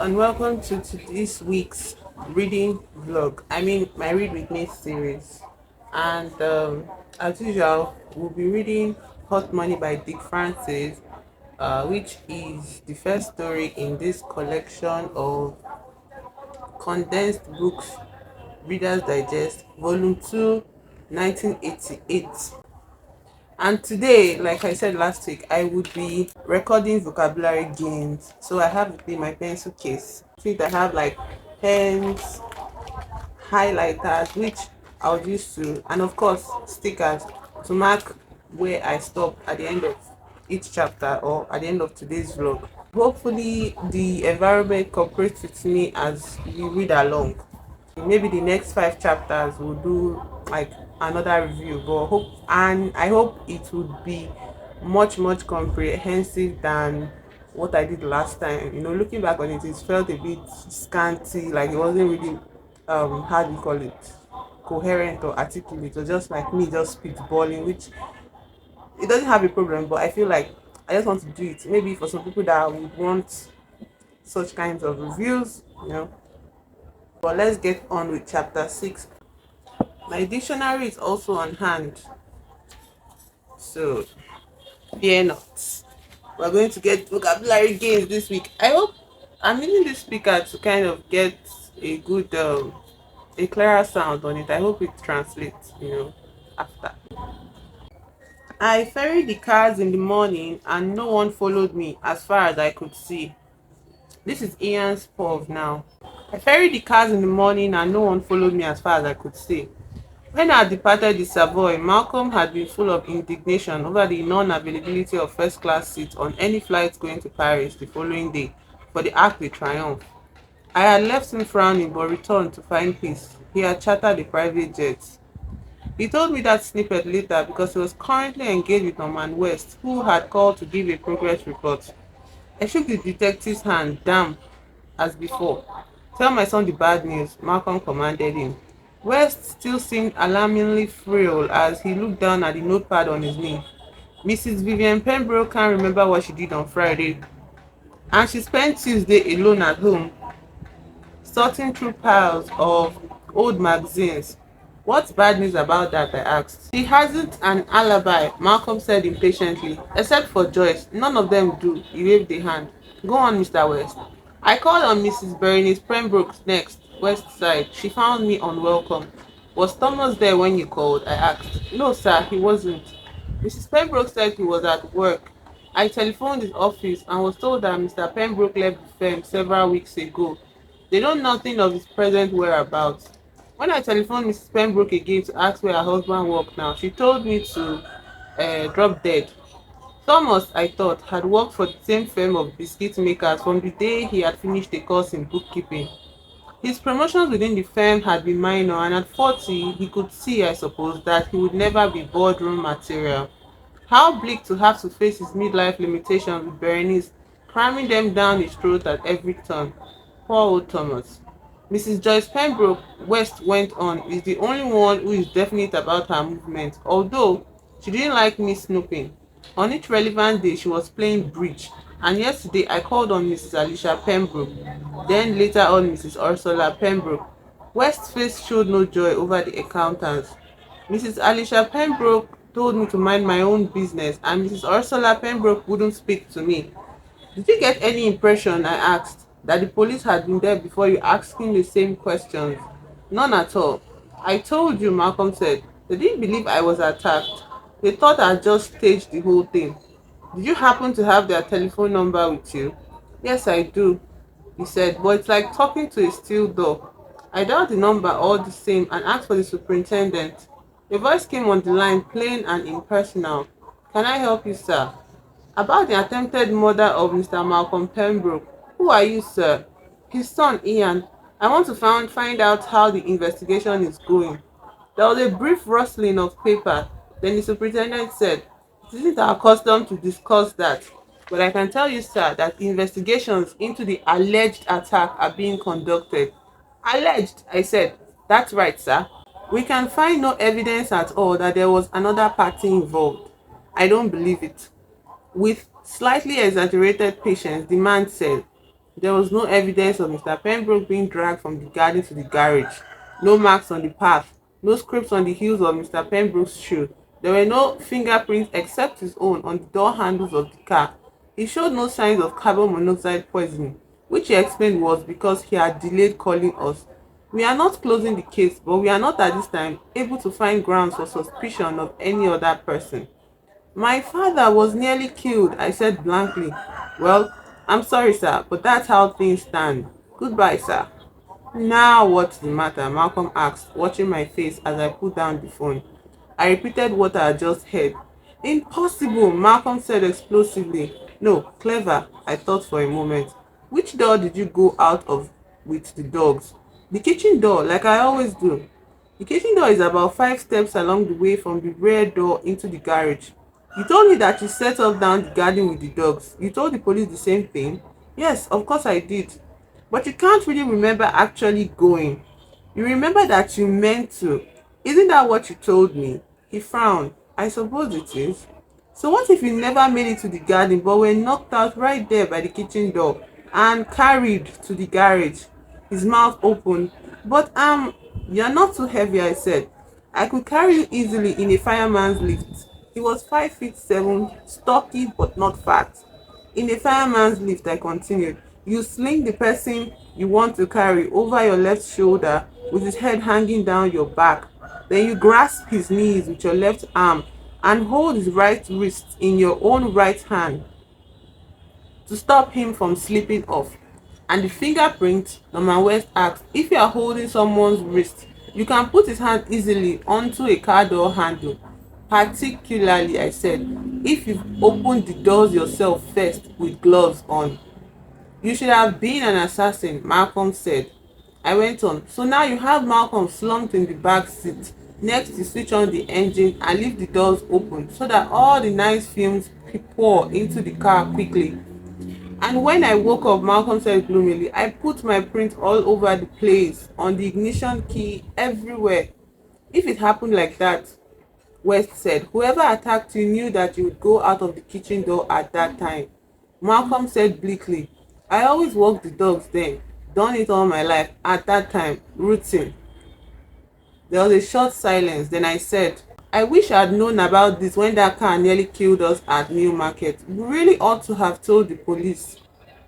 and welcome to this week's reading vlog. My Read With Me series. And as usual, we'll be reading Hot Money by Dick Francis, which is the first story in this collection of condensed books, Reader's Digest, Volume 2, 1988. And today, like I said last week, I would be recording vocabulary games. So I have with me my pencil case. I have like pens, highlighters, which I'll use to, and of course, stickers to mark where I stop at the end of each chapter or at the end of today's vlog. Hopefully, the environment cooperates with me as we read along. Maybe the next 5 chapters will do like another review, but I hope it would be much comprehensive than what I did last time. Looking back on it, it felt a bit scanty, like it wasn't really how do you call it, coherent or articulate. It was just like me just spitballing, which it doesn't have a problem, but I feel like I just want to do it. Maybe for some people that would want such kinds of reviews. But let's get on with chapter 6. My dictionary is also on hand, so fear not. We're going to get vocabulary games this week. I hope I'm using this speaker to kind of get a good, a clearer sound on it. I hope it translates, after. I ferried the cars in the morning and no one followed me as far as I could see. This is Ian's pov now. I ferried the cars in the morning and no one followed me as far as I could see. When I departed the Savoy, Malcolm had been full of indignation over the non-availability of first-class seats on any flight going to Paris the following day for the Arc de Triomphe. I had left him frowning but returned to find peace. He had chartered a private jet. He told me that snippet later because he was currently engaged with Norman West, who had called to give a progress report. I shook the detective's hand, damp as before. Tell my son the bad news, Malcolm commanded him. West still seemed alarmingly frail as he looked down at the notepad on his knee. Mrs. Vivian Pembroke can't remember what she did on Friday, and she spent Tuesday alone at home, sorting through piles of old magazines. What's bad news about that? I asked. She hasn't an alibi, Malcolm said impatiently. Except for Joyce, none of them do. He waved a hand. Go on, Mr. West. I called on Mrs. Berenice Pembroke next, West Side. She found me unwelcome. Was Thomas there when you called? I asked. No, sir, he wasn't. Mrs. Pembroke said he was at work. I telephoned his office and was told that Mr. Pembroke left the firm several weeks ago. They know nothing of his present whereabouts. When I telephoned Mrs. Pembroke again to ask where her husband worked now, she told me to drop dead. Thomas, I thought, had worked for the same firm of biscuit makers from the day he had finished a course in bookkeeping. His promotions within the firm had been minor, and at 40, he could see, I suppose, that he would never be boardroom material. How bleak to have to face his midlife limitations with Berenice, cramming them down his throat at every turn. Poor old Thomas. Mrs. Joyce Pembroke, West went on, is the only one who is definite about her movements, although she didn't like me snooping. On each relevant day, she was playing bridge, and yesterday I called on Mrs. Alicia Pembroke, then later on Mrs. Ursula Pembroke. West's face showed no joy over the encounters. Mrs. Alicia Pembroke told me to mind my own business, and Mrs. Ursula Pembroke wouldn't speak to me. Did you get any impression, I asked, that the police had been there before you asking the same questions? None at all. I told you, Malcolm said. They didn't believe I was attacked. They thought I just staged the whole thing. Did you happen to have their telephone number with you? Yes, I do, he said, but it's like talking to a steel door. I dialed the number all the same and asked for the superintendent. A voice came on the line, plain and impersonal. Can I help you, sir? About the attempted murder of Mr. Malcolm Pembroke. Who are you, sir? His son, Ian. I want to find out how the investigation is going. There was a brief rustling of paper. Then the superintendent said, it isn't our custom to discuss that, but I can tell you, sir, that investigations into the alleged attack are being conducted. Alleged, I said. That's right, sir. We can find no evidence at all that there was another party involved. I don't believe it. With slightly exaggerated patience, the man said, There was no evidence of Mr. Pembroke being dragged from the garden to the garage. No marks on the path. No scrapes on the heels of Mr. Pembroke's shoe. There were no fingerprints except his own on the door handles of the car. He showed no signs of carbon monoxide poisoning, which he explained was because he had delayed calling us. We are not closing the case, but we are not at this time able to find grounds for suspicion of any other person. My father was nearly killed, I said blankly. Well, I'm sorry, sir, but that's how things stand. Goodbye, sir. Now what's the matter? Malcolm asked, watching my face as I put down the phone. I repeated what I had just heard. Impossible, Malcolm said explosively. No, clever, I thought for a moment. Which door did you go out of with the dogs? The kitchen door, like I always do. The kitchen door is about 5 steps along the way from the rear door into the garage. You told me that you set off down the garden with the dogs. You told the police the same thing? Yes, of course I did. But you can't really remember actually going. You remember that you meant to. Isn't that what you told me? He frowned. I suppose it is. So what if you never made it to the garden but were knocked out right there by the kitchen door and carried to the garage? His mouth opened. But you're not too heavy, I said. I could carry you easily in a fireman's lift. He was 5'7", stocky but not fat. In a fireman's lift, I continued, you sling the person you want to carry over your left shoulder with his head hanging down your back. Then you grasp his knees with your left arm and hold his right wrist in your own right hand to stop him from slipping off. And the fingerprint, Norman West asked, if you are holding someone's wrist, you can put his hand easily onto a car door handle. Particularly, I said, if you've opened the doors yourself first with gloves on. You should have been an assassin, Malcolm said. I went on. So now you have Malcolm slumped in the back seat. Next, you switch on the engine and leave the doors open so that all the nice fumes pour into the car quickly. And when I woke up, Malcolm said gloomily, I put my print all over the place, on the ignition key, everywhere. If it happened like that, West said, whoever attacked you knew that you would go out of the kitchen door at that time. Malcolm said bleakly, I always walk the dogs then. Done it all my life. At that time, routine. There was a short silence. Then I said, I wish I had known about this when that car nearly killed us at Newmarket. We really ought to have told the police.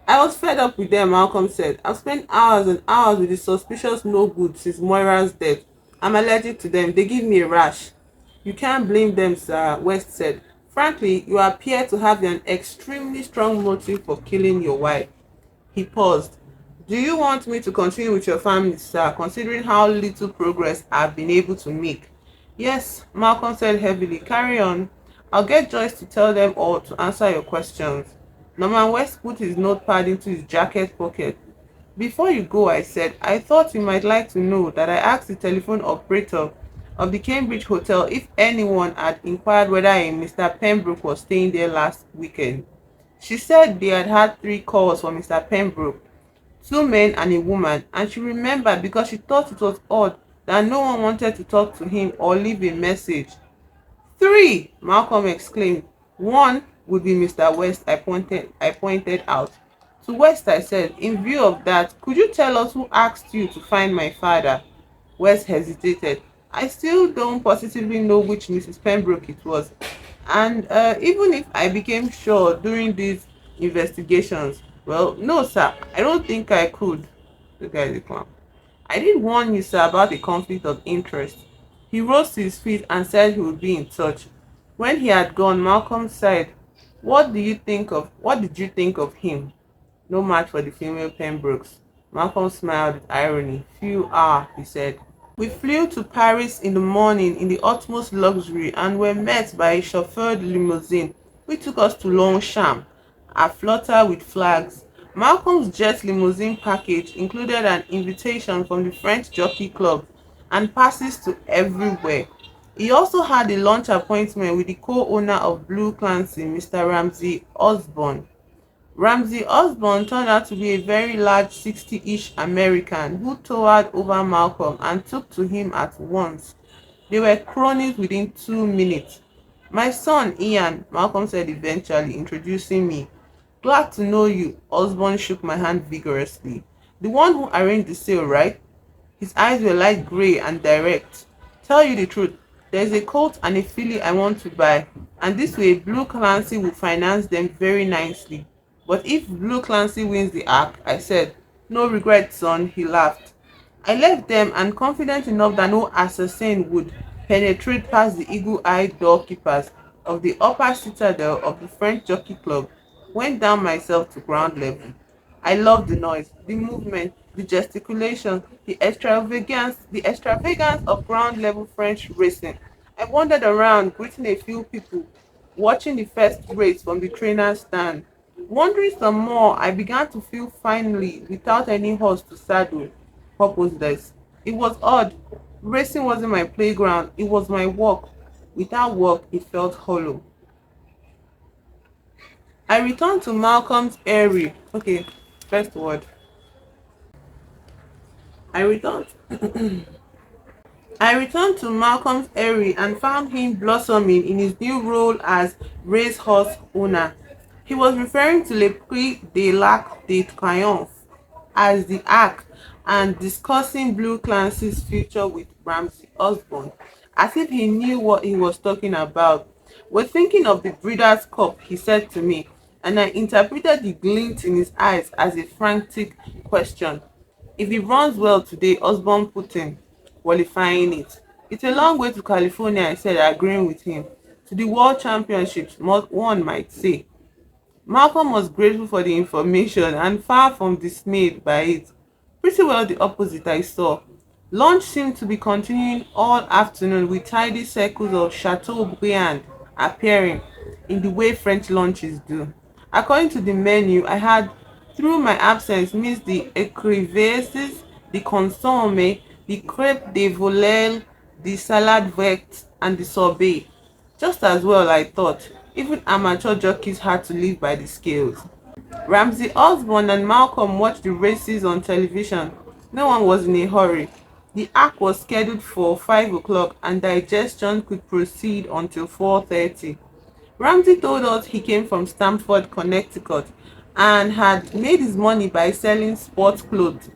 I was fed up with them, Malcolm said. I've spent hours and hours with the suspicious no good since Moira's death. I'm allergic to them. They give me a rash. You can't blame them, sir, West said. Frankly, you appear to have an extremely strong motive for killing your wife. He paused. Do you want me to continue with your family, sir, considering how little progress I've been able to make? Yes, Malcolm said heavily. Carry on. I'll get Joyce to tell them all to answer your questions. Norman West put his notepad into his jacket pocket. Before you go, I said, I thought you might like to know that I asked the telephone operator of the Cambridge Hotel if anyone had inquired whether a Mr. Pembroke was staying there last weekend. She said they had had 3 calls from Mr. Pembroke, 2 men and a woman, and she remembered because she thought it was odd that no one wanted to talk to him or leave a message. 3! Malcolm exclaimed. One would be Mr. West, I pointed out. To West I said, in view of that, could you tell us who asked you to find my father? West hesitated. I still don't positively know which Mrs. Pembroke it was. And even if I became sure during these investigations, well, no, sir, I don't think I could. The guy is a clown. I did warn you, sir, about a conflict of interest. He rose to his feet and said he would be in touch. When he had gone, Malcolm said, what did you think of him? No match for the female Pembrokes. Malcolm smiled with irony. Few are, he said. We flew to Paris in the morning in the utmost luxury and were met by a chauffeured limousine which took us to Longchamp, a flutter with flags. Malcolm's jet limousine package included an invitation from the French Jockey Club and passes to everywhere. He also had a lunch appointment with the co-owner of Blue Clancy, Mr. Ramsey Osborne. Ramsey Osborne turned out to be a very large 60-ish American who towered over Malcolm and took to him at once. They were cronies within 2 minutes. My son, Ian, Malcolm said eventually, introducing me. Glad to know you. Osborne shook my hand vigorously. The one who arranged the sale, right? His eyes were light grey and direct. Tell you the truth, there's a coat and a filly I want to buy, and this way Blue Clancy will finance them very nicely. But if Blue Clancy wins the arc, I said, no regret, son, he laughed. I left them and confident enough that no assassin would penetrate past the eagle-eyed doorkeepers of the upper citadel of the French Jockey Club, went down myself to ground level. I loved the noise, the movement, the gesticulation, the extravagance of ground level French racing. I wandered around, greeting a few people, watching the first race from the trainer's stand. Wondering some more, I began to feel finally, without any horse to saddle, purposeless. It was odd. Racing wasn't my playground, it was my work. Without work, it felt hollow. I returned to Malcolm's Airy. Okay, first word. I returned I returned to Malcolm's Airy and found him blossoming in his new role as racehorse owner. He was referring to Le Prix de l'Arc de Triomphe as the Arc and discussing Blue Clancy's future with Ramsey Osborne, as if he knew what he was talking about. We're thinking of the Breeders' Cup, he said to me, and I interpreted the glint in his eyes as a frantic question. If he runs well today, Osborne put in, qualifying it. It's a long way to California, I said, agreeing with him. To the World Championships, one might say. Malcolm was grateful for the information and far from dismayed by it. Pretty well the opposite, I saw. Lunch seemed to be continuing all afternoon with tidy circles of Chateaubriand appearing in the way French lunches do. According to the menu, I had, through my absence, missed the écrevasses, the consommé, the crêpe de volaille, the salad verte, and the sorbet. Just as well, I thought. Even amateur jockeys had to live by the scales. Ramsey Osborne and Malcolm watched the races on television. No one was in a hurry. The arc was scheduled for 5 o'clock and digestion could proceed until 4:30. Ramsey told us he came from Stamford, Connecticut and had made his money by selling sports clothes.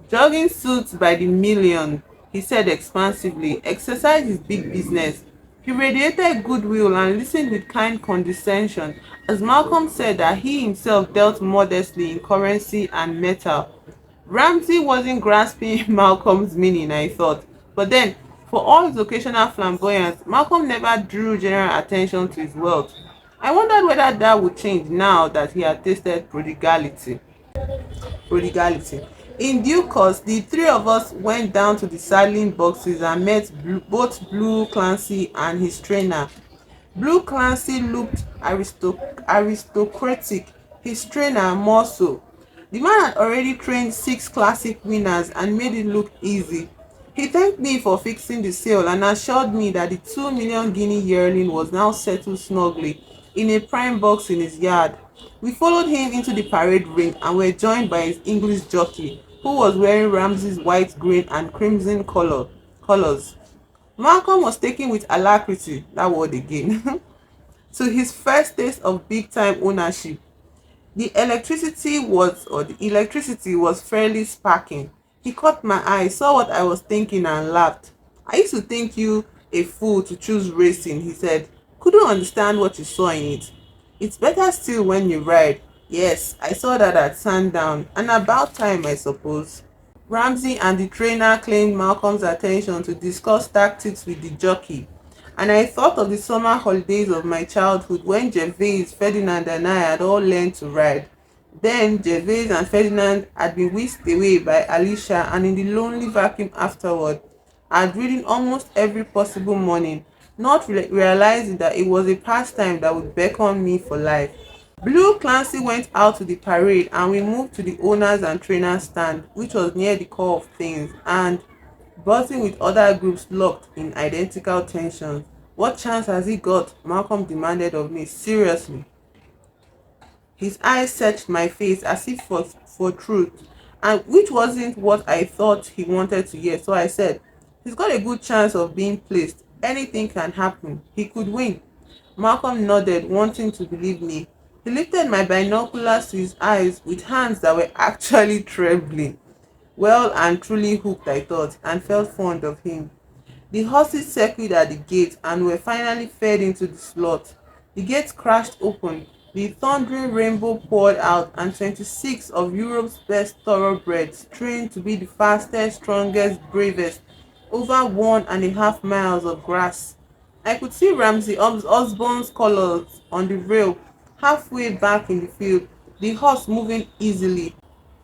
Jogging suits by the million, he said expansively. Exercise is big business. He radiated goodwill and listened with kind condescension as Malcolm said that he himself dealt modestly in currency and metal. Ramsey wasn't grasping Malcolm's meaning, I thought. But then, for all his occasional flamboyance, Malcolm never drew general attention to his wealth. I wondered whether that would change now that he had tasted prodigality. In due course, the three of us went down to the saddling boxes and met both Blue Clancy and his trainer. Blue Clancy looked aristocratic, his trainer more so. The man had already trained 6 classic winners and made it look easy. He thanked me for fixing the sale and assured me that the 2 million guinea yearling was now settled snugly in a prime box in his yard. We followed him into the parade ring and were joined by his English jockey, who was wearing Ramsey's white, green, and crimson colors. Malcolm was taken with alacrity, that word again, to his first taste of big-time ownership. The electricity was fairly sparking. He caught my eye, saw what I was thinking and laughed. I used to think you a fool to choose racing, he said. Couldn't understand what you saw in it. It's better still when you ride. Yes, I saw that at Sandown, and about time, I suppose. Ramsey and the trainer claimed Malcolm's attention to discuss tactics with the jockey, and I thought of the summer holidays of my childhood when Gervais, Ferdinand and I had all learned to ride. Then Gervais and Ferdinand had been whisked away by Alicia, and in the lonely vacuum afterward, I had ridden almost every possible morning, not realizing that it was a pastime that would beckon me for life. Blue Clancy went out to the parade and we moved to the owners and trainers stand, which was near the core of things and buzzing with other groups locked in identical tensions. What chance has he got? Malcolm demanded of me, seriously. His eyes searched my face as if for truth, and which wasn't what I thought he wanted to hear. So I said, he's got a good chance of being placed. Anything can happen. He could win. Malcolm nodded, wanting to believe me. He lifted my binoculars to his eyes with hands that were actually trembling. Well and truly hooked, I thought, and felt fond of him. The horses circled at the gate and were finally fed into the slot. The gate crashed open, the thundering rainbow poured out, and 26 of Europe's best thoroughbreds, trained to be the fastest, strongest, bravest, over 1.5 miles of grass. I could see Ramsey Osborn's colours on the rail, halfway back in the field, the horse moving easily.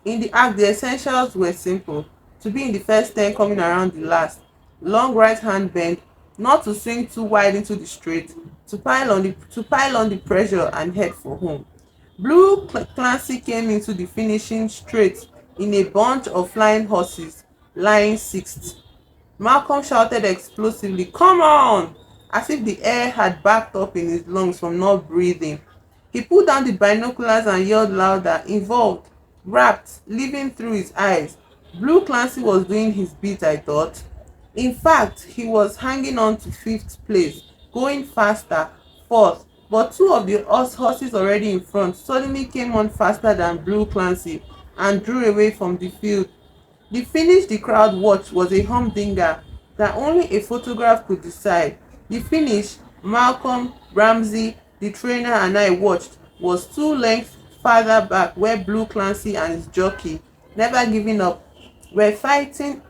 In the act, the essentials were simple: to be in the first 10 coming around the last, long right hand bend, not to swing too wide into the straight, to pile on the pressure and head for home. Clancy came into the finishing straight in a bunch of flying horses, lying sixth. Malcolm shouted explosively, "Come on!" as if the air had backed up in his lungs from not breathing. He pulled down the binoculars and yelled louder, involved, rapt, living through his eyes. Blue Clancy was doing his bit, I thought. In fact, he was hanging on to fifth place, going faster, fourth, but two of the horses already in front suddenly came on faster than Blue Clancy and drew away from the field. The finish the crowd watched was a humdinger that only a photograph could decide. The finish Malcolm, Ramsey, the trainer and I watched was two lengths farther back, where Blue Clancy and his jockey, never giving up, were fighting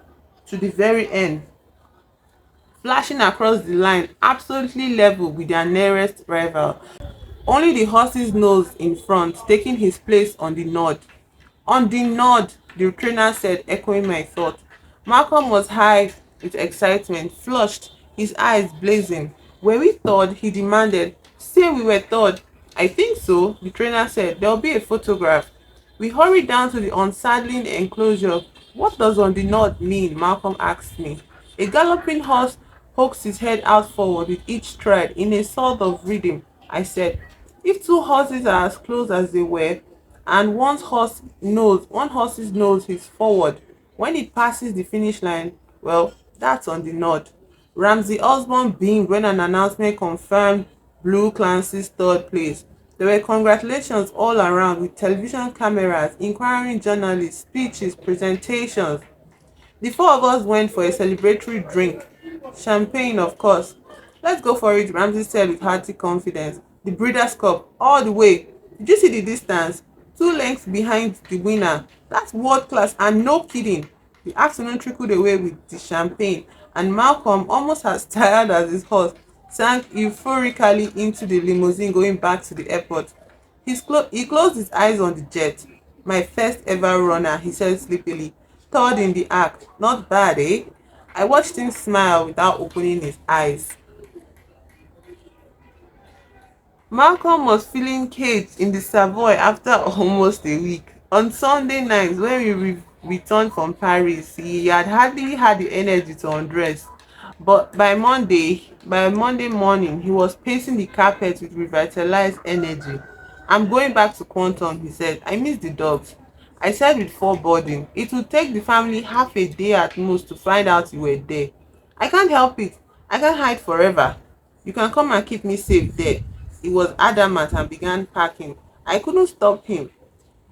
to the very end, flashing across the line absolutely level with their nearest rival. Only the horse's nose in front taking his place on the nod. On the nod, the trainer said, echoing my thought. Malcolm was high with excitement, flushed, his eyes blazing. "Were we third?" he demanded. "Say we were third." "I think so," the trainer said. "There'll be a photograph." We hurried down to the unsaddling enclosure. "What does on the nod mean?" Malcolm asked me. A galloping horse pokes his head out forward with each stride in a sort of rhythm, I said. If two horses are as close as they were, and one horse's nose is forward when it passes the finish line, well, that's on the nod. Ramsey Osborn beamed when an announcement confirmed Blue Clancy's third place. There were congratulations all around, with television cameras, inquiring journalists, speeches, presentations. The four of us went for a celebratory drink. Champagne, of course. "Let's go for it," Ramsey said with hearty confidence. "The Breeders' Cup, all the way. Did you see the distance? 2 lengths behind the winner. That's world class and no kidding." The afternoon trickled away with the champagne, and Malcolm, almost as tired as his horse, sank euphorically into the limousine going back to the airport. He closed his eyes on the jet. "My first ever runner," he said sleepily. "Third in the act. Not bad, eh?" I watched him smile without opening his eyes. Malcolm was feeling caged in the Savoy after almost a week. On Sunday night, when we returned from Paris, he had hardly had the energy to undress. But by Monday morning, he was pacing the carpet with revitalized energy. "I'm going back to Quantum," he said. "I miss the dogs." I said with foreboding, "It would take the family half a day at most to find out you were there." "I can't help it. I can't hide forever. You can come and keep me safe there." He was adamant and began packing. I couldn't stop him.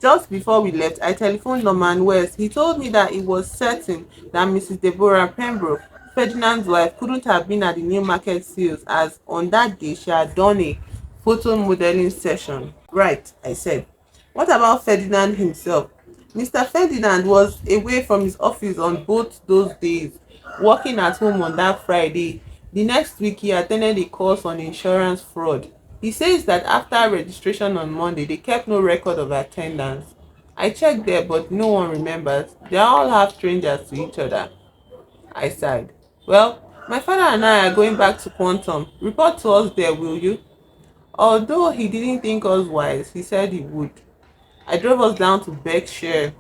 Just before we left, I telephoned Norman West. He told me that it was certain that Mrs. Deborah Pembroke, Ferdinand's wife, couldn't have been at the Newmarket sales, as on that day she had done a photo modeling session. "Right," I said. "What about Ferdinand himself?" Mr. Ferdinand was away from his office on both those days, working at home on that Friday. The next week he attended a course on insurance fraud. He says that after registration on Monday, they kept no record of attendance. I checked there, but no one remembers. They all have strangers to each other. I sighed. "Well, my father and I are going back to Quantum. Report to us there, will you?" Although he didn't think us wise, he said he would. I drove us down to Berkshire,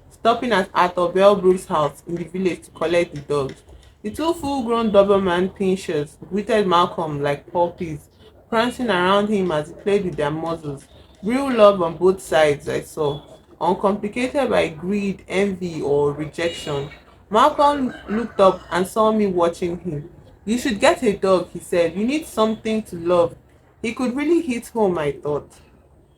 stopping at Arthur Belbrook's house in the village to collect the dogs. The two full-grown Doberman pinschers greeted Malcolm like puppies, prancing around him as he played with their muzzles. Real love on both sides, I saw, uncomplicated by greed, envy, or rejection. Malcolm looked up and saw me watching him. "You should get a dog," he said. "You need something to love." He could really hit home, I thought.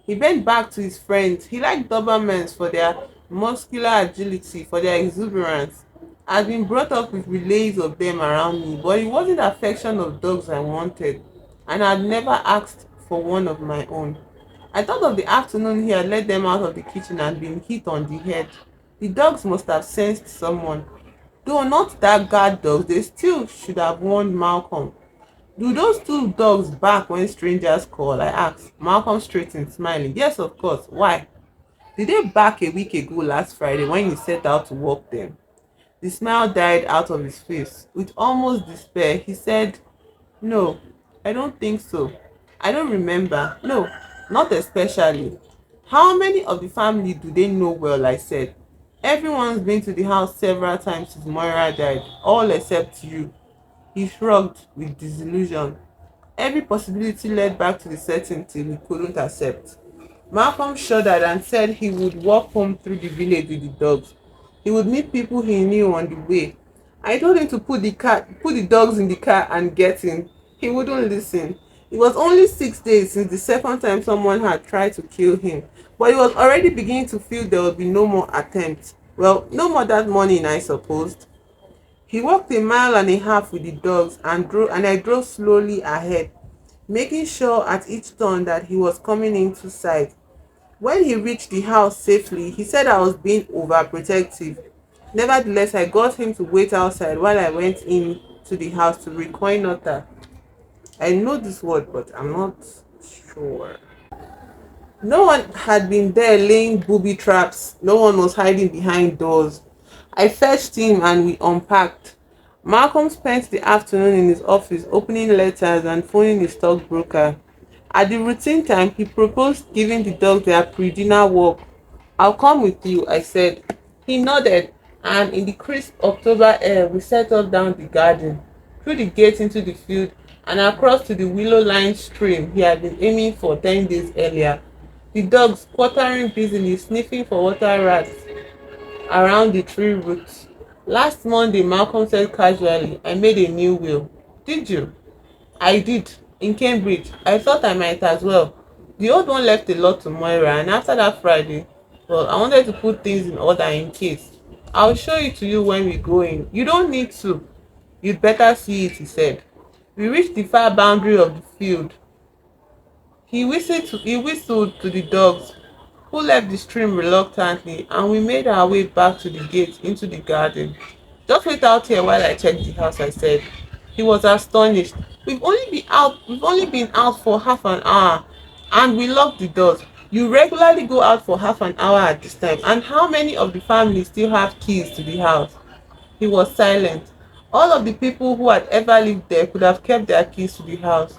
He bent back to his friends. He liked Dobermans for their muscular agility, for their exuberance. I'd been brought up with relays of them around me, but it wasn't the affection of dogs I wanted, and I'd never asked for one of my own. I thought of the afternoon he had led them out of the kitchen and been hit on the head. The dogs must have sensed someone. Though not that guard dogs, they still should have warned Malcolm. Do those two dogs bark when strangers call? I asked. Malcolm straightened, smiling. Yes, of course. Why? Did they bark a week ago last Friday when you set out to walk them? The smile died out of his face. With almost despair, he said, no, I don't think so. I don't remember. No, not especially. How many of the family do they know well? I said. Everyone's been to the house several times since Moira died, all except you. He shrugged with disillusion. Every possibility led back to the certainty we couldn't accept. Malcolm shuddered and said he would walk home through the village with the dogs. He would meet people he knew on the way. I told him to put the dogs in the car and get in. He wouldn't listen. It was only 6 days since the second time someone had tried to kill him, but he was already beginning to feel there would be no more attempts. Well, no more that morning, I supposed. He walked a mile and a half with the dogs and I drove slowly ahead, making sure at each turn that he was coming into sight. When he reached the house safely, he said I was being overprotective. Nevertheless, I got him to wait outside while I went in to the house to reconnoiter. I know this word, but I'm not sure. No one had been there laying booby traps. No one was hiding behind doors. I fetched him and we unpacked. Malcolm spent the afternoon in his office opening letters and phoning his stockbroker. At the routine time, he proposed giving the dogs their pre-dinner walk. I'll come with you, I said. He nodded, and in the crisp October air, we set off down the garden, through the gate into the field, and across to the willow-lined stream he had been aiming for 10 days earlier. The dogs quartering busily, sniffing for water rats around the tree roots. Last Monday, Malcolm said casually, I made a new will. Did you? I did, in Cambridge. I thought I might as well. The old one left a lot to Moira, and after that Friday, well, I wanted to put things in order in case. I'll show it to you when we go in. You don't need to. You'd better see it, he said. We reached the far boundary of the field. He whistled to the dogs, who left the stream reluctantly, and we made our way back to the gate into the garden. Just wait out here while I check the house, I said. He was astonished. We've only been out for half an hour, and we locked the doors. You regularly go out for half an hour at this time, and how many of the family still have keys to the house? He was silent. All of the people who had ever lived there could have kept their keys to the house.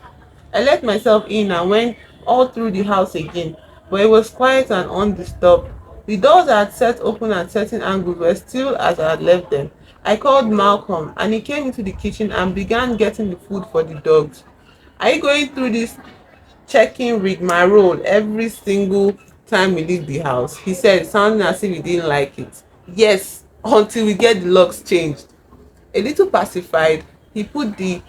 I let myself in and went all through the house again, but it was quiet and undisturbed. The doors I had set open at certain angles were still as I had left them. I called Malcolm and he came into the kitchen and began getting the food for the dogs. Are you going through this checking rigmarole every single time we leave the house? He said, sounding as if he didn't like it. Yes, until we get the locks changed. A little pacified, he put the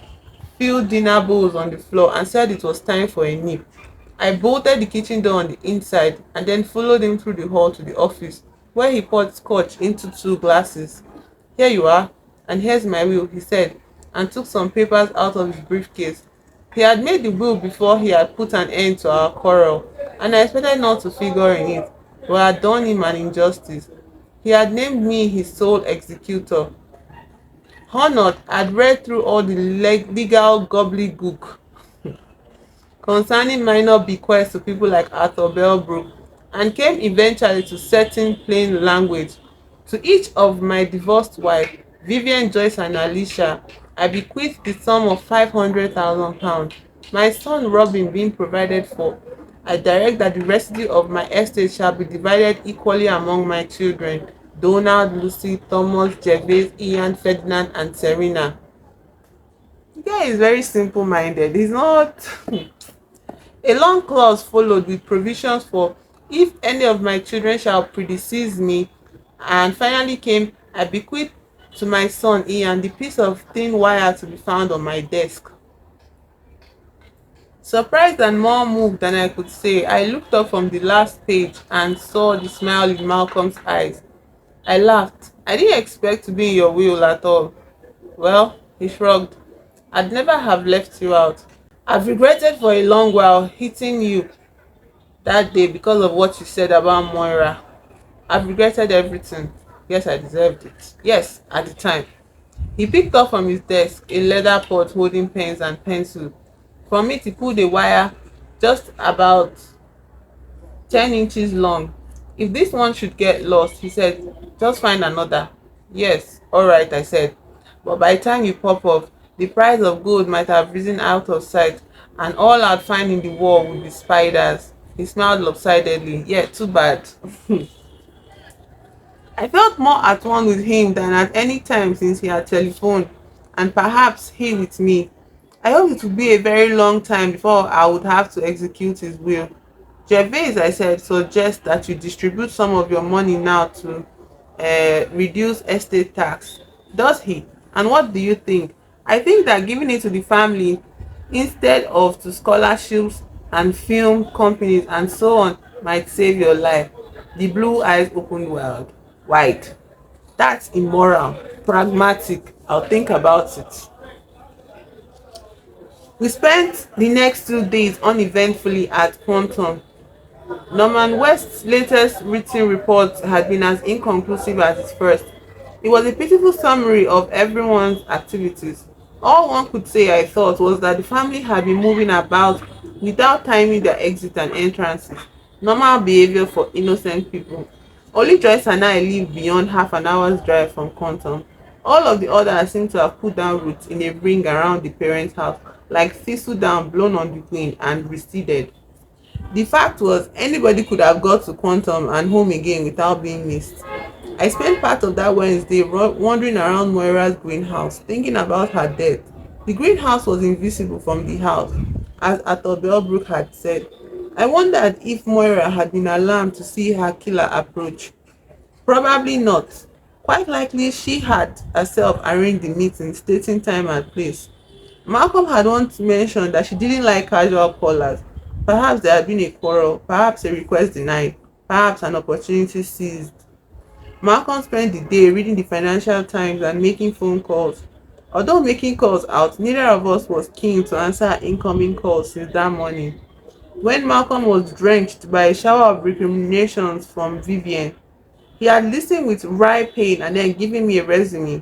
filled dinner bowls on the floor and said it was time for a nip. I bolted the kitchen door on the inside and then followed him through the hall to the office, where he poured scotch into 2 glasses. Here you are, and here's my will, he said, and took some papers out of his briefcase. He had made the will before he had put an end to our quarrel, and I expected not to figure in it, but I had done him an injustice. He had named me his sole executor. Honored, I'd read through all the legal gobbledygook concerning minor bequests to people like Arthur Belbrook, and came eventually to certain plain language. To each of my divorced wife, Vivian, Joyce and Alicia, I bequeath the sum of £500,000. My son Robin being provided for, I direct that the residue of my estate shall be divided equally among my children, Donald, Lucy, Thomas, Gervais, Ian, Ferdinand and Serena. The guy is very simple-minded. He's not A long clause followed with provisions for if any of my children shall predecease me, and finally came, I bequeath to my son Ian the piece of thin wire to be found on my desk. Surprised and more moved than I could say, I looked up from the last page and saw the smile in Malcolm's eyes. I laughed. I didn't expect to be in your will at all. Well, he shrugged. I'd never have left you out. I've regretted for a long while hitting you that day because of what you said about Moira. I've regretted everything. Yes, I deserved it. Yes, at the time. He picked up from his desk a leather pot holding pens and pencils. From it he pulled a wire just about 10 inches long. If this one should get lost, he said, just find another. Yes, all right, I said. But by the time you pop off, the price of gold might have risen out of sight, and all I'd find in the wall would be spiders. He smiled lopsidedly. Yeah, too bad. I felt more at one with him than at any time since he had telephoned, and perhaps he with me. I hoped it would be a very long time before I would have to execute his will. Gervais, I said, suggests that you distribute some of your money now to reduce estate tax. Does he? And what do you think? I think that giving it to the family instead of to scholarships and film companies and so on might save your life. The blue eyes opened wide. That's immoral, pragmatic. I'll think about it. We spent the next 2 days uneventfully at Quantum. Norman West's latest written report had been as inconclusive as his first. It was a pitiful summary of everyone's activities. All one could say, I thought, was that the family had been moving about without timing their exit and entrances. Normal behavior for innocent people. Only Joyce and I lived beyond half an hour's drive from Quantum. All of the others seemed to have put down roots in a ring around the parents' house, like thistledown blown on the wind, and receded. The fact was, anybody could have got to Quantum and home again without being missed. I spent part of that Wednesday wandering around Moira's greenhouse, thinking about her death. The greenhouse was invisible from the house, as Arthur Belbrook had said. I wondered if Moira had been alarmed to see her killer approach. Probably not. Quite likely she had herself arranged the meeting, stating time and place. Malcolm had once mentioned that she didn't like casual callers. Perhaps there had been a quarrel, perhaps a request denied, perhaps an opportunity seized. Malcolm spent the day reading the Financial Times and making phone calls. Although making calls out, neither of us was keen to answer incoming calls since that morning. When Malcolm was drenched by a shower of recriminations from Vivian, he had listened with wry pain and then given me a resume.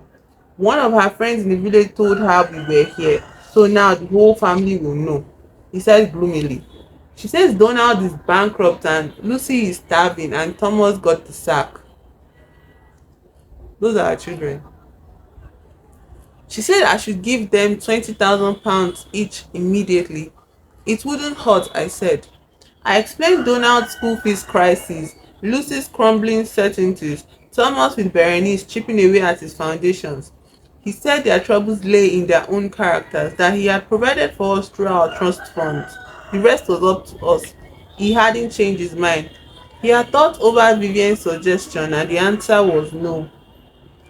One of her friends in the village told her we were here, so now the whole family will know, he said gloomily. She says Donald is bankrupt and Lucy is starving and Thomas got the sack. Those are her children. She said I should give them £20,000 each immediately. It wouldn't hurt, I said. I explained Donald's school fees crisis, Lucy's crumbling certainties, Thomas with Berenice chipping away at his foundations. He said their troubles lay in their own characters, that he had provided for us through our trust funds. The rest was up to us. He hadn't changed his mind. He had thought over Vivian's suggestion and the answer was no.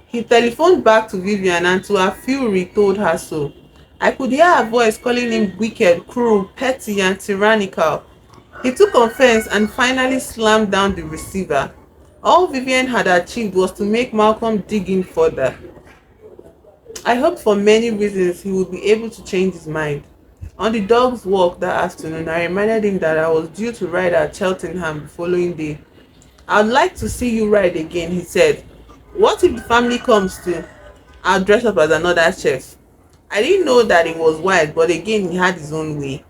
He telephoned back to Vivian and to her fury told her so. I could hear her voice calling him wicked, cruel, petty and tyrannical. He took offense and finally slammed down the receiver. All Vivian had achieved was to make Malcolm dig in further. I hoped for many reasons he would be able to change his mind. On the dog's walk that afternoon, I reminded him that I was due to ride at Cheltenham the following day. I'd like to see you ride again, he said. What if the family comes too? I'll dress up as another chef. I didn't know that it was wise, but again he had his own way.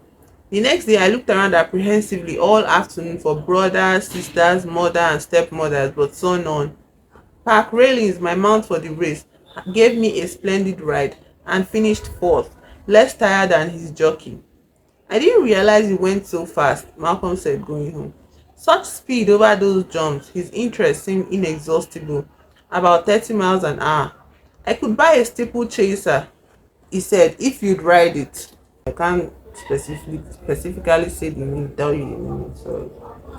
The next day I looked around apprehensively all afternoon for brothers, sisters, mother and stepmothers, but saw none. Park Railings, my mount for the race, gave me a splendid ride and finished fourth, less tired than his jockey. I didn't realize he went so fast, Malcolm said going home. Such speed over those jumps, his interest seemed inexhaustible, about 30 miles an hour. I could buy a steeplechaser, he said, if you'd ride it. I can't specifically say the name, tell you the name, so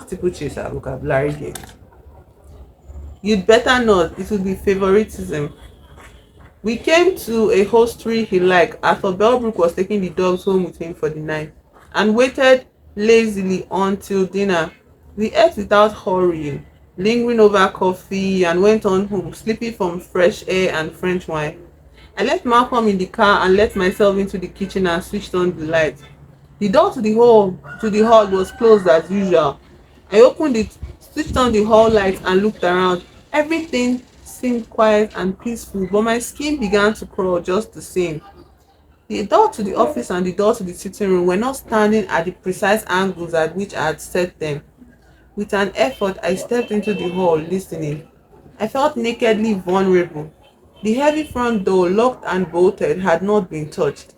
steeplechaser, vocabulary game. You'd better not, it would be favoritism. We came to a hostelry he liked. Arthur Belbrook was taking the dogs home with him for the night. and waited lazily until dinner. We ate without hurrying, lingering over coffee, and went on home, sleepy from fresh air and French wine. I left Malcolm in the car and let myself into the kitchen and switched on the light. The door to the hall was closed as usual. I opened it, switched on the hall light and looked around. Everything seemed quiet and peaceful, but my skin began to crawl just the same. The door to the office and the door to the sitting room were not standing at the precise angles at which I had set them. With an effort, I stepped into the hall, listening. I felt nakedly vulnerable. The heavy front door, locked and bolted, had not been touched.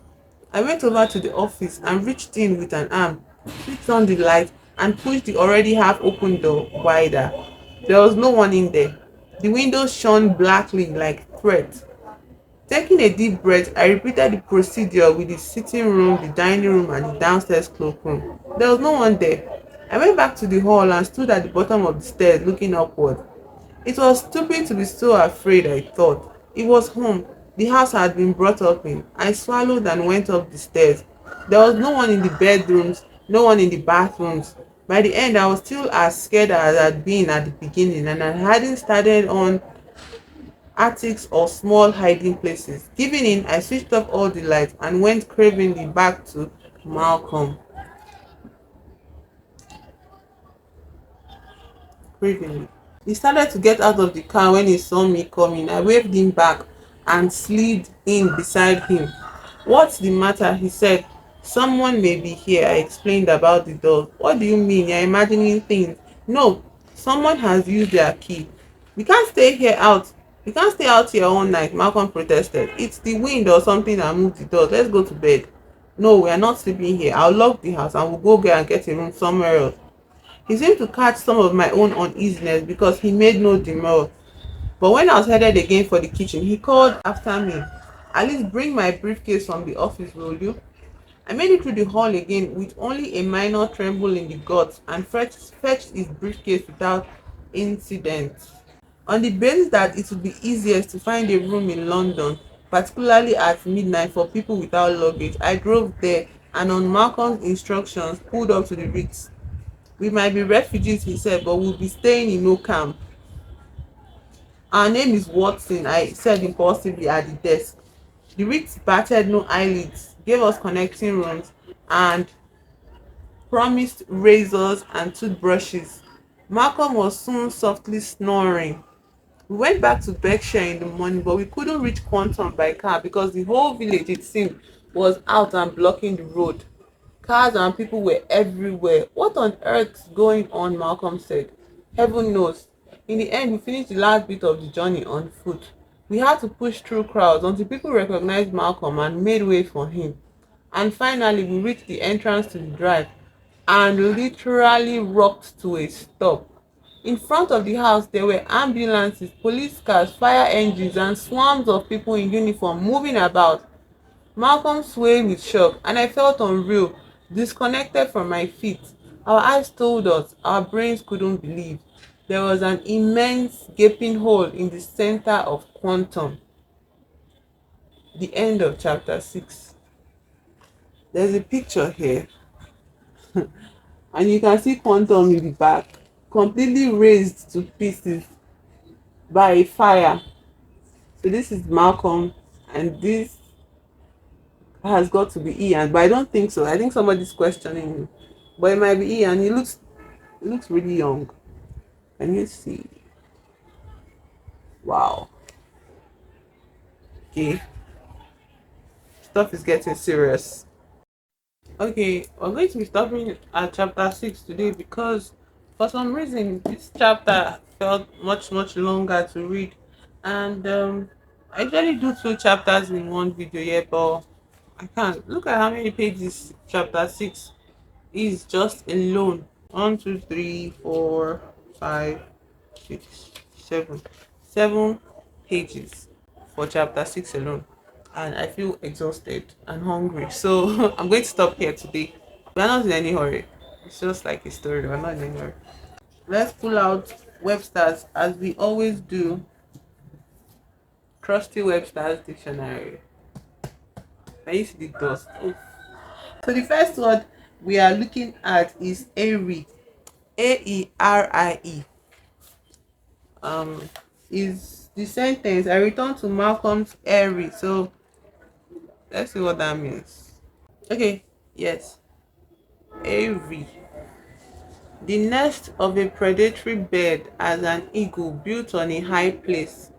I went over to the office and reached in with an arm, switched on the light, and pushed the already half open door wider. There was no one in there. The windows shone blackly like threat. Taking a deep breath, I repeated the procedure with the sitting room, the dining room, and the downstairs cloakroom. There was no one there. I went back to the hall and stood at the bottom of the stairs looking upward. It was stupid to be so afraid, I thought. It was home, the house I had been brought up in. I swallowed and went up the stairs. There was no one in the bedrooms, no one in the bathrooms. By the end, I was still as scared as I had been at the beginning, and I hadn't started on attics or small hiding places. Giving in, I switched off all the lights and went cravingly back to Malcolm. Cravingly. He started to get out of the car when he saw me coming. I waved him back and slid in beside him. "What's the matter?" he said. "Someone may be here." I explained about the dog. "What do you mean? You're imagining things." "No, someone has used their key. We can't stay here out. We can't stay out here all night," Malcolm protested. "It's the wind or something that moved the door. Let's go to bed." "No, we are not sleeping here. I'll lock the house and we'll go there and get a room somewhere else." He seemed to catch some of my own uneasiness because he made no demur. But when I was headed again for the kitchen, he called after me. "At least bring my briefcase from the office, will you?" I made it through the hall again with only a minor tremble in the guts and fetched his briefcase without incident. On the basis that it would be easiest to find a room in London, particularly at midnight for people without luggage, I drove there and on Malcolm's instructions pulled up to the Ritz. "We might be refugees," he said, "but we'll be staying in no camp." "Our name is Watson," I said impulsively at the desk. The Ritz batted no eyelids, gave us connecting rooms, and promised razors and toothbrushes. Malcolm was soon softly snoring. We went back to Berkshire in the morning, but we couldn't reach Quantum by car because the whole village, it seemed, was out and blocking the road. Cars and people were everywhere. "What on earth's going on?" Malcolm said. "Heaven knows." In the end, we finished the last bit of the journey on foot. We had to push through crowds until people recognized Malcolm and made way for him. And finally, we reached the entrance to the drive and literally rocked to a stop. In front of the house, there were ambulances, police cars, fire engines, and swarms of people in uniform moving about. Malcolm swayed with shock, and I felt unreal, disconnected from my feet. Our eyes told us, our brains couldn't believe. There was an immense gaping hole in the center of Quantum. The end of chapter 6. There's a picture here, and you can see Quantum in the back, completely razed to pieces by a fire. So this is Malcolm, and this has got to be Ian, but I don't think so. I think somebody's questioning him, but it might be Ian. He looks really young. Can you see? Wow. Okay, stuff is getting serious. Okay, we're going to be stopping at chapter 6 today because for some reason this chapter felt much longer to read, and I usually do two chapters in one video here, but I can't. Look at how many pages chapter 6 is just alone. One, two, three, four, five, six, seven. 7 pages for chapter 6 alone. And I feel exhausted and hungry. So I'm going to stop here today. We're not in any hurry. It's just like a story. We're not in any hurry. Let's pull out Webster's as we always do. Trusty Webster's dictionary. I used the dust. Oof. So the first word we are looking at is Aerie. Aerie. Um, is the sentence I returned to Malcolm's Aerie. So let's see what that means. Okay, yes. Aerie. The nest of a predatory bird as an eagle built on a high place.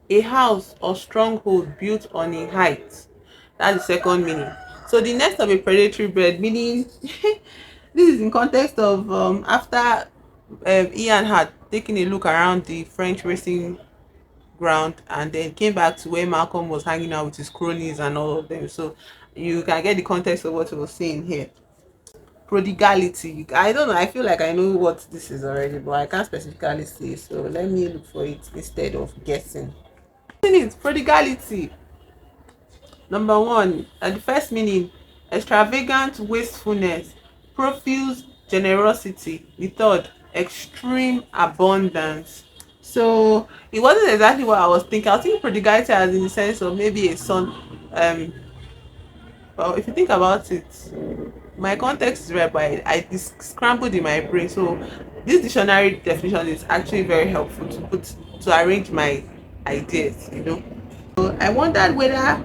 A house or stronghold built on a height. That's the second meaning. So the nest of a predatory bird, meaning this is in context of after Ian had taken a look around the French racing ground and then came back to where Malcolm was hanging out with his cronies and all of them. So you can get the context of what he was saying here. Prodigality. I don't know. I feel like I know what this is already, but I can't specifically say. So let me look for it instead of guessing. It's prodigality. Number one, the first meaning, extravagant wastefulness, profuse generosity. The third, extreme abundance. So it wasn't exactly what I was thinking. I was thinking prodigality as in the sense of maybe a son. Well, if you think about it, my context is right, but I scrambled in my brain. So this dictionary definition is actually very helpful to arrange my ideas. So I wondered whether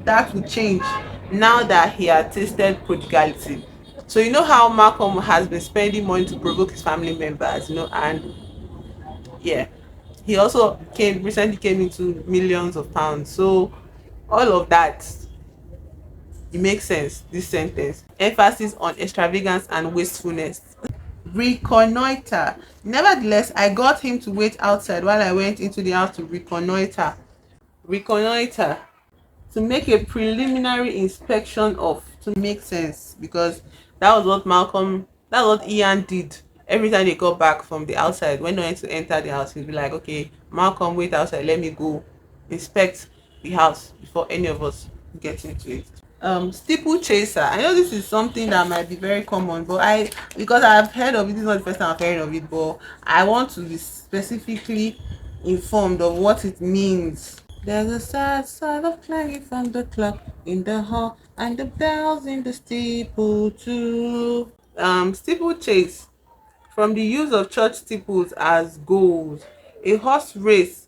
that would change now that he had tasted prodigality. So how Malcolm has been spending money to provoke his family members, and yeah, he also recently came into millions of pounds. So all of that, it makes sense. This sentence, emphasis on extravagance and wastefulness. Reconnoiter. Nevertheless, I got him to wait outside while I went into the house to reconnoiter. Reconnoiter, to make a preliminary inspection of, to make sense, because that was what Ian did every time they got back from the outside. When they went to enter the house, he'd be like, okay, Malcolm, wait outside, let me go inspect the house before any of us get into it. Steeple chaser. I know this is something that might be very common, but because I've heard of it, this is not the first time I've heard of it, but I want to be specifically informed of what it means. There's a sad sound of clanging from the clock in the hall and the bells in the steeple too. Steeplechase, from the use of church steeples as goals. A horse race.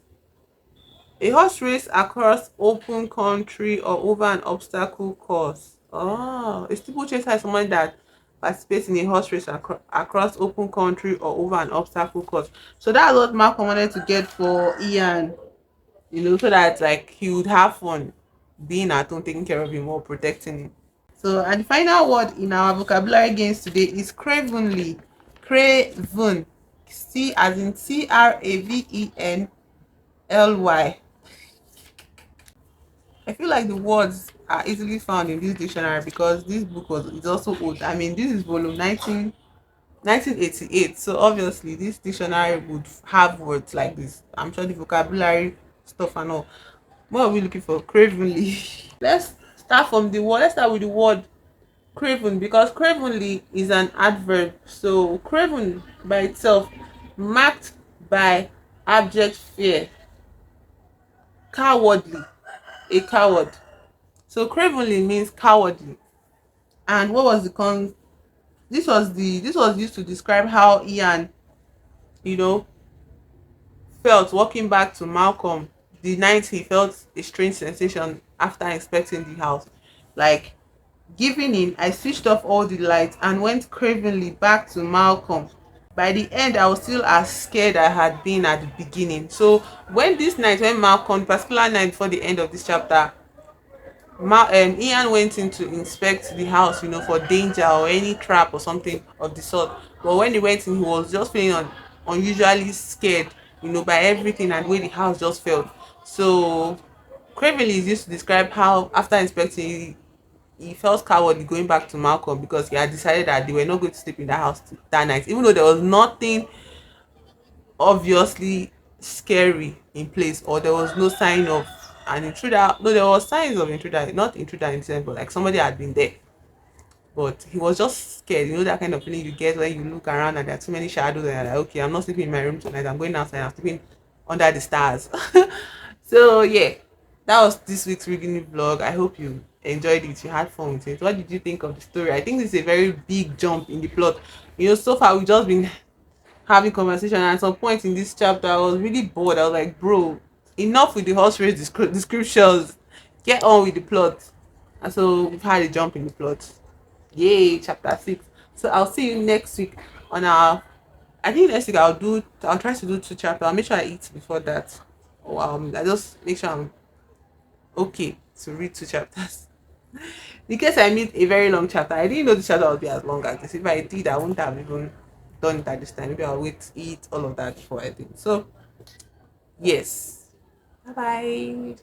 A horse race across open country or over an obstacle course. Oh, a steeplechaser is someone that participates in a horse race across open country or over an obstacle course. So that's what Malcolm wanted to get for Ian, so that like he would have fun being at home, taking care of him or protecting him. So, and the final word in our vocabulary games today is cravenly. Craven. C as in Cravenly. I feel like the words are easily found in this dictionary because this book is also old. I mean, this is volume 1988. So obviously this dictionary would have words like this. I'm sure the vocabulary stuff and all. What are we looking for? Cravenly. Let's start with the word craven, because cravenly is an adverb. So craven by itself, marked by abject fear. Cowardly, a coward. So cravenly means cowardly. And what was the this was used to describe how Ian, you know, felt walking back to Malcolm the night he felt a strange sensation after inspecting the house. Like, giving in, I switched off all the lights and went cravenly back to Malcolm. By the end, I was still as scared I had been at the beginning. So when Malcolm, particular night before the end of this chapter, Ian went in to inspect the house, for danger or any trap or something of the sort. But when he went in, he was just feeling unusually scared, by everything and the way the house just felt. So, cravenly is used to describe how after inspecting, he felt cowardly going back to Malcolm because he had decided that they were not going to sleep in that house that night, even though there was nothing obviously scary in place, or there was no sign of an intruder. No, there was signs of intruder, not intruder in the sense, but like somebody had been there. But he was just scared. That kind of feeling you get when you look around and there are too many shadows and you're like, okay, I'm not sleeping in my room tonight. I'm going outside. I'm sleeping under the stars. So yeah, that was this week's reading vlog. I hope you enjoyed it, you had fun with it. What did you think of the story? I think this is a very big jump in the plot. So far we've just been having conversation, and at some point in this chapter I was really bored. I was like, bro, enough with the horse race descriptions, get on with the plot. And so we've had a jump in the plot. Yay, chapter 6. So I'll see you next week on our, I think next week I'll try to do 2 chapters. I'll make sure I eat before that. I just make sure I'm okay to read 2 chapters. In case I meet a very long chapter, I didn't know the chapter would be as long as this. If I did, I wouldn't have even done it at this time. Maybe I'll wait, eat all of that before I do. So, yes. Bye bye.